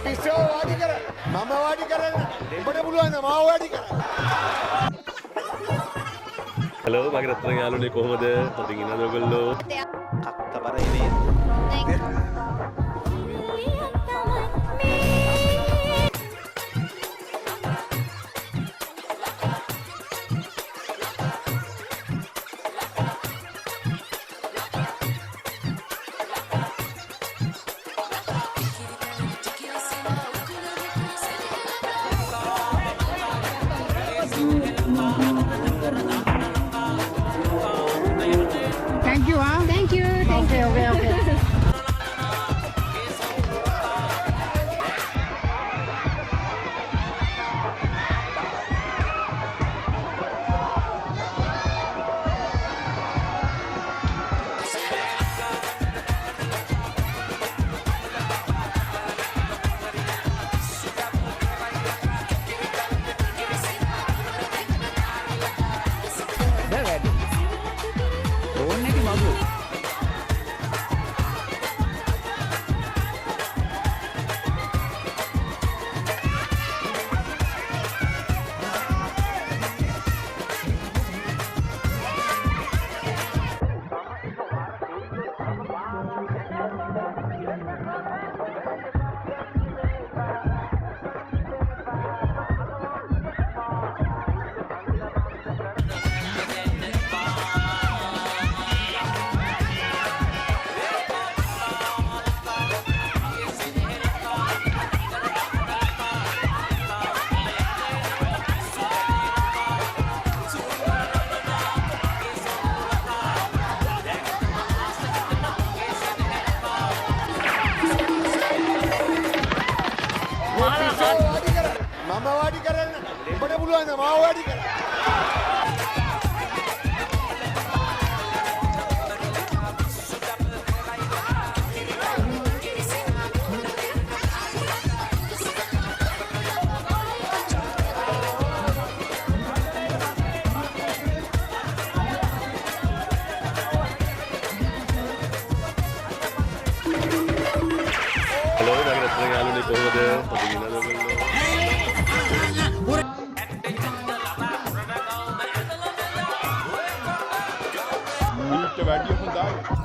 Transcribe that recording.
පිස්සෝ වාඩි කර. මම වාඩි කරන්න. උඹට පුළුවන් නම් මාව වාඩි කර. හලෝ මගේ රත්තරන් යාළුවනේ කොහමද? හොඳින් ඉන්නවද ඔයගොල්ලෝ? කක්ක බර ඉවේ. Thank you, huh? Thank you. Thank Okay, you. okay, okay. මම වාඩි කරන්න. උඹට පුළුවන් නම් මාව වාඩි කර. හලෝ මගේ රත්තරන් යාළුවනේ කොහමද? හොඳින් ඉන්නවද ඔයගොල්ලෝ? ඊට වැඩිය හොඳයි.